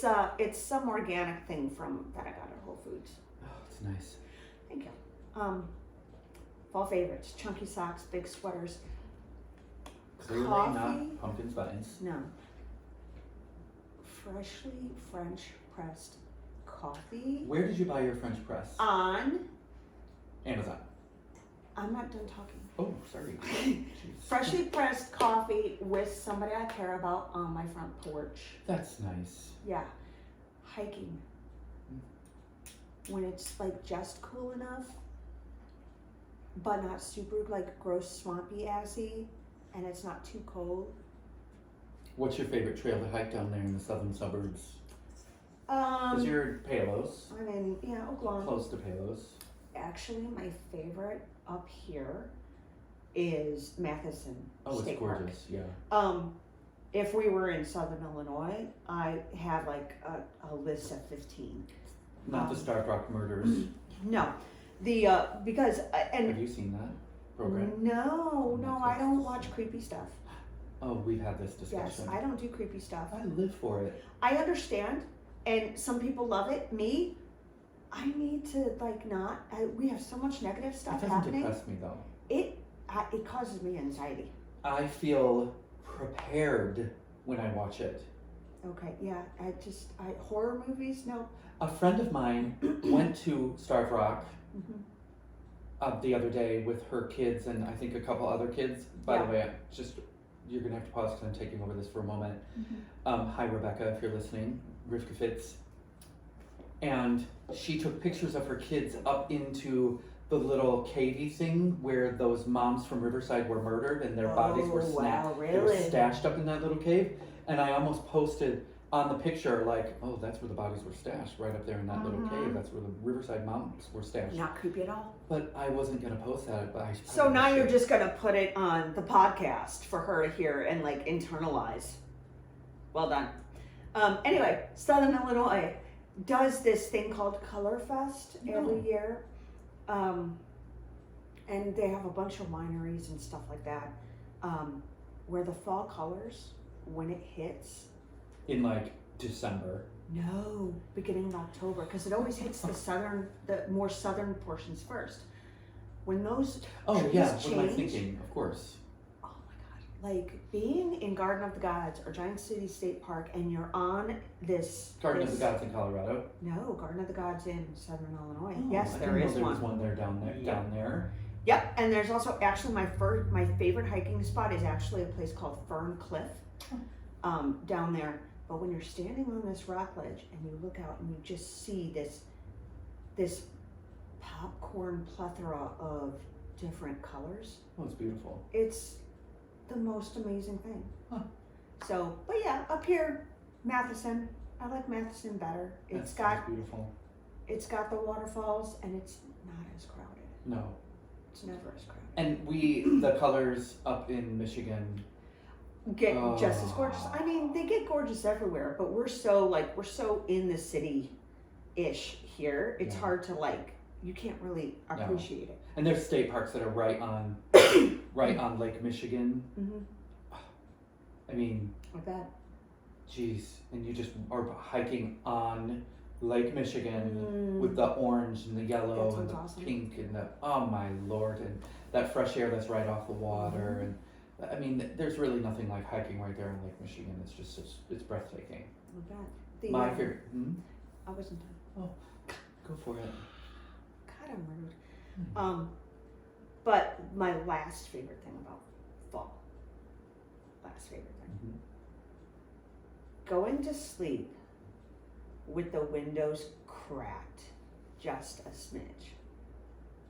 some organic thing that I got at Whole Foods. Oh, it's nice. Thank you. Fall favorites: chunky socks, big sweaters. Clearly Coffee? not pumpkin spice. No. Freshly French pressed coffee. Where did you buy your French press? On. Amazon. I'm not done talking. Oh, sorry. Jeez. Freshly pressed coffee with somebody I care about on my front porch. That's nice. Yeah. Hiking. When it's like just cool enough, but not super like gross swampy assy, and it's not too cold. What's your favorite trail to hike down there in the southern suburbs? Because you're at Palos. I'm in Oklahoma. Close to Palos. Actually, my favorite up here is Matheson Oh, State it's Park. gorgeous. Yeah. If we were in Southern Illinois, I have like a list of 15. Not the Starved Rock Murders. No, because and Have you seen that program? no, I Netflix. don't watch creepy stuff. Oh, we've had this Yes, discussion. I don't do creepy stuff. I live for it. I understand, and some people love it. Me, I need to like not. We have so much negative It stuff doesn't happening. depress me though. It causes me anxiety. I feel prepared when I watch it. Okay, yeah, horror movies, no. A friend of mine went to Starved Rock Mhm. the other day with her kids and I think a couple other kids. By the way, you're gonna have to pause because I'm taking over this for a moment. Hi Rebecca, if you're listening, Rivka Fitz. And she took pictures of her kids up into the little cavey thing where those moms from Riverside were murdered and their bodies were snapped. Wow, really? They were stashed up in that little cave. And I almost posted on the picture like, oh, that's where the bodies were stashed, right up there in that little cave. That's where the Riverside moms were stashed. Not creepy at all. But I wasn't gonna post that. But So now you're just gonna put it on the podcast for her to hear and like internalize. Well done. Anyway, Southern Illinois does this thing called Color Fest every year. And they have a bunch of wineries and stuff like that. Where the fall colors, when it hits. In like December. No, beginning of October, because it always hits the more southern portions first. When those trees What change, am I thinking? Of course. oh my God, like being in Garden of the Gods or Giant City State Park and you're on this... Garden of the Gods in Colorado? No, Garden of the Gods in Southern Illinois. Oh, Yes, I there didn't know is there one. was one there down there. Yep, and there's also actually my favorite hiking spot is actually a place called Fern Cliff down there. But when you're standing on this rock ledge and you look out and you just see this popcorn plethora of different colors, Oh, it's beautiful. it's the most amazing thing. Huh. So, but yeah, up here, Matheson, I like Matheson better. That's beautiful. It's got the waterfalls and it's not as crowded. No. It's never as crowded. And the colors up in Michigan Get just as gorgeous. I mean, they get gorgeous everywhere, but we're so in the city-ish here. It's hard to you can't really appreciate it. And there's state parks that are right on Lake Michigan. Mm-hmm. I mean, I bet. geez, and you just are hiking on Lake Michigan with the orange and the yellow and the pink and oh my Lord, and that fresh air that's right off the water. And I mean, there's really nothing like hiking right there in Lake Michigan. It's breathtaking. I bet. My favorite. I wasn't done. Oh, go for it. God, I'm rude. But my last favorite thing about fall. Going to sleep with the windows cracked just a smidge,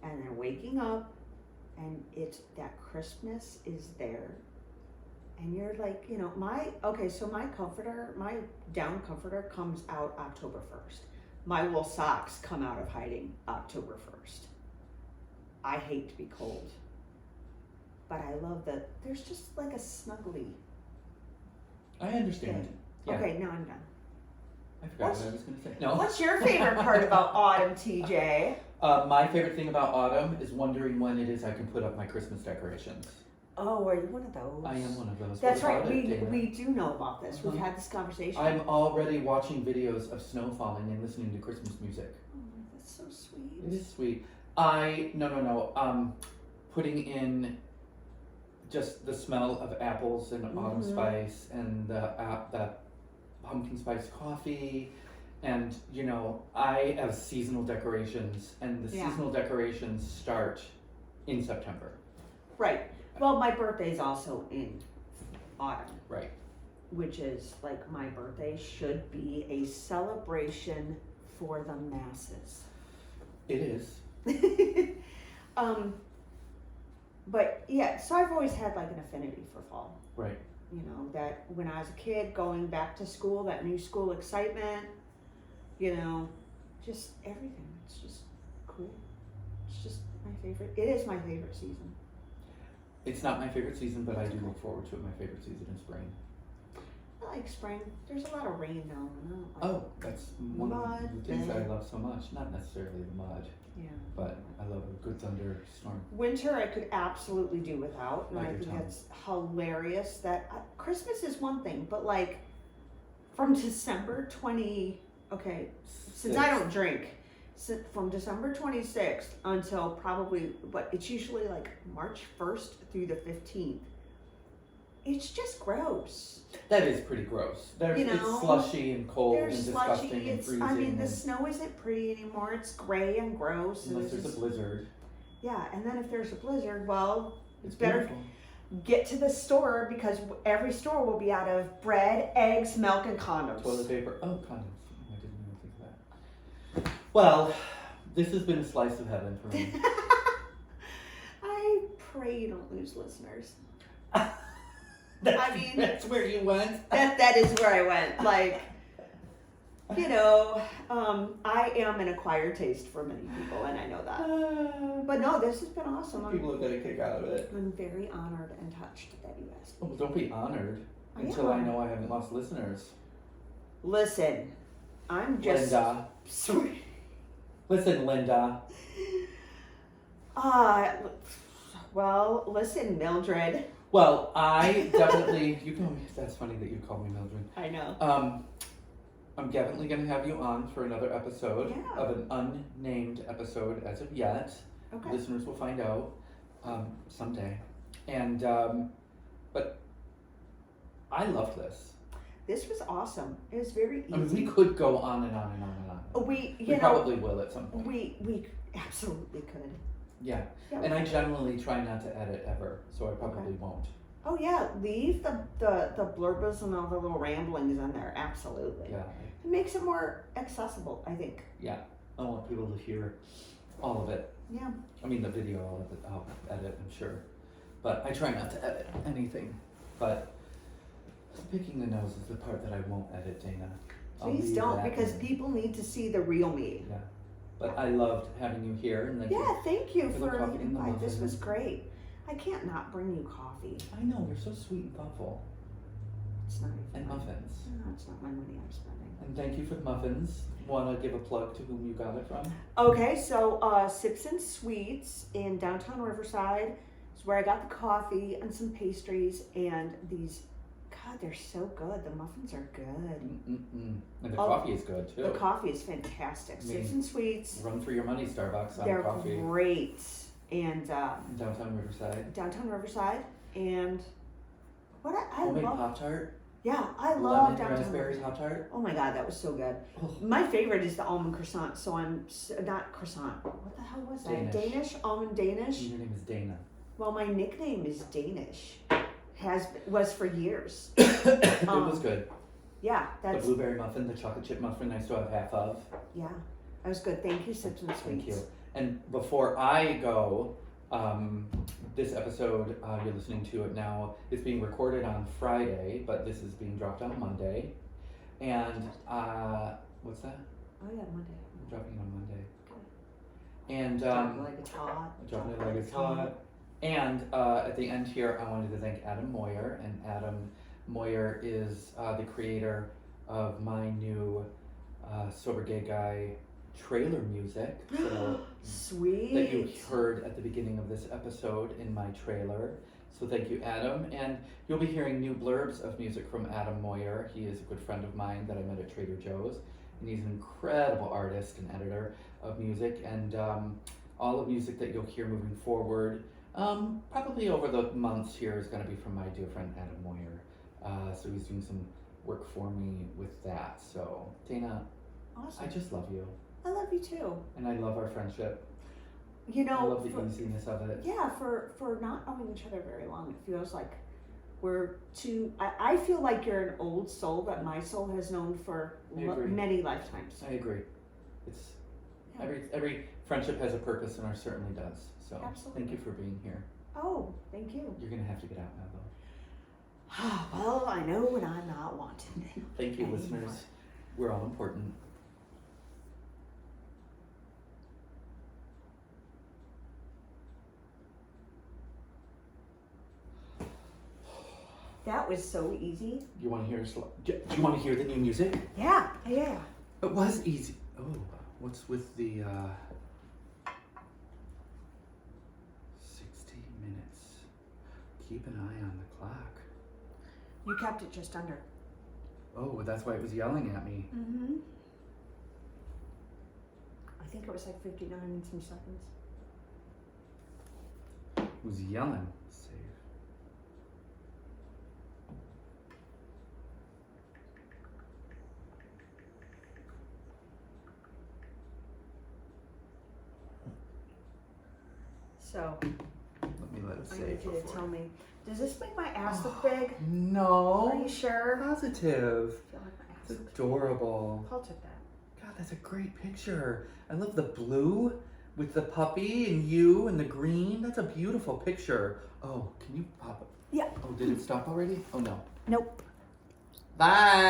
and then waking up and that crispness is there, and you're like, my down comforter comes out October 1st. My wool socks come out of hiding October 1st. I hate to be cold, but I love that there's just like a snuggly. I understand. thing. Yeah. Okay, now I'm done. I forgot what I was going to say. No. What's your favorite part about autumn, TJ? My favorite thing about autumn is wondering when it is I can put up my Christmas decorations. Oh, are you one of those? I am one of those. That's What right. about it, Dana? We do know about this. We've had this conversation. I'm already watching videos of snow falling and listening to Christmas music. Oh, that's so sweet. It is sweet. No. Putting in just the smell of apples and autumn spice and the pumpkin spice coffee. And, I have seasonal decorations, and the seasonal decorations start in September. Right. Well, my birthday's also in autumn. Right. Which is my birthday should be a celebration for the masses. It is. But yeah, so I've always had an affinity for fall. Right. That when I was a kid, going back to school, that new school excitement, just everything. It's just cool. It's just my favorite. It is my favorite season. It's not my favorite season, but I do look forward to it. My favorite season is spring. I like spring. There's a lot of rain though. And I don't like That's one of the things I love so much. Not necessarily the mud. Yeah. But I love a good thunderstorm. Winter I could absolutely do without, and I I do think too. it's hilarious that Christmas is one thing, but from December 20, since I don't drink, from December 26th until probably, it's usually March 1st through the 15th. It's just gross. That is pretty gross. It's slushy and cold and disgusting and freezing. The snow isn't pretty anymore. It's gray and gross. Unless there's a blizzard. Yeah, and then if there's a blizzard, well, It's better beautiful. get to the store because every store will be out of bread, eggs, milk, and condoms. Toilet paper. Oh, condoms. I didn't even think of that. Well, this has been a slice of heaven for me. I pray you don't lose listeners. That's where you went. That is where I went. Like, you know, I am an acquired taste for many people, and I know that. But no, this has been awesome. People will get a kick out of it. I'm very honored and touched that you asked Oh, me. well, don't be honored I until I am. know I haven't lost listeners. Listen, I'm just Linda. sweet. Listen, Linda. Well, listen, Mildred. Well, I definitely, that's funny that you call me Mildred. I know. I'm definitely going to have you on for another episode Yeah. of an unnamed episode as of yet. Okay. Listeners will find out someday. And, but I love this. This was awesome. It was very easy. I mean, we could go on and on and on and on. We probably will at some point. We absolutely could. Yeah. Yeah. And I generally try not to edit ever, so I probably won't. Oh yeah, leave the blurbs and all the little ramblings in there. Absolutely. Yeah. It makes it more accessible, I think. Yeah. I want people to hear all of it. Yeah. I mean, the video, all of it, I'll edit, I'm sure. But I try not to edit anything. But picking the nose is the part that I won't edit, Dana. I'll Please leave don't, that because in. people need to see the real me. Yeah. But I loved having you here. And Yeah, thank you for the for coffee the and the invite. This was muffins. great. I can't not bring you coffee. I know, you're so sweet and thoughtful. It's not even And my- muffins. No, it's not my money I'm spending. And thank you for the muffins. Want to give a plug to whom you got it from? Okay, so Sips and Sweets in downtown Riverside is where I got the coffee and some pastries and these. God, they're so good. The muffins are good. And the Oh, coffee is good too. The coffee is fantastic. I mean, Sips and Sweets, Run for your money, Starbucks on they're coffee. great. And Downtown Riverside. downtown Riverside, and what I Homemade love. Pop-Tart. Yeah, I love Lemon downtown raspberry Riverside. Pop-Tart. Oh my God, that was so good. Oh. My favorite is the almond croissant. So not croissant. What the hell was that? Danish. Almond Danish. Your name is Dana. Well, my nickname is Danish. Was for years. It was good. Yeah, The that's blueberry muffin, the chocolate chip muffin, I still have half of. yeah, that was good. Thank you, Sips and Sweets. Thank you. And before I go, this episode you're listening to it now. It's being recorded on Friday, but this is being dropped on Monday. And what's that? Oh yeah, Monday. I'm dropping it on Monday. Good. And Dropping it like it's hot. dropping it like it's hot. And at the end here, I wanted to thank Adam Moyer. And Adam Moyer is the creator of my new Sober Gay Guy trailer music. So Sweet. that you heard at the beginning of this episode in my trailer. So thank you, Adam. And you'll be hearing new blurbs of music from Adam Moyer. He is a good friend of mine that I met at Trader Joe's. And he's an incredible artist and editor of music. And all the music that you'll hear moving forward, probably over the months here, is going to be from my dear friend Adam Moyer. So he's doing some work for me with that. So Dana, Awesome. I just love you. I love you too. And I love our friendship. You know, I love the easiness of it. Yeah, for not knowing each other very long, it feels like we're two. I feel like you're an old soul that my soul has known for I agree. many lifetimes. I agree. It's Yeah. every friendship has a purpose, and ours certainly does. So Absolutely. thank you for being here. Oh, thank you. You're gonna have to get out now, though. Well, I know when I'm not wanted. Thank you, Anymore. listeners. We're all important. That was so easy. You want to hear? Do you want to hear the new music? Yeah, yeah. It was easy. Oh, what's with the 60 minutes? Keep an eye on the clock. You kept it just under. Oh, that's why it was yelling at me. Mm-hmm. I think it was like 59 and some seconds. It was yelling. Save. So Let me let it I save need you to before. tell me. Does this make my ass look big? Are No. you sure? Positive. I feel like my ass It's looks adorable. big. Paul took that. God, that's a great picture. I love the blue with the puppy and you and the green. That's a beautiful picture. Oh, can you pop it? Yeah. Oh, did it stop already? Oh no. Nope. Bye.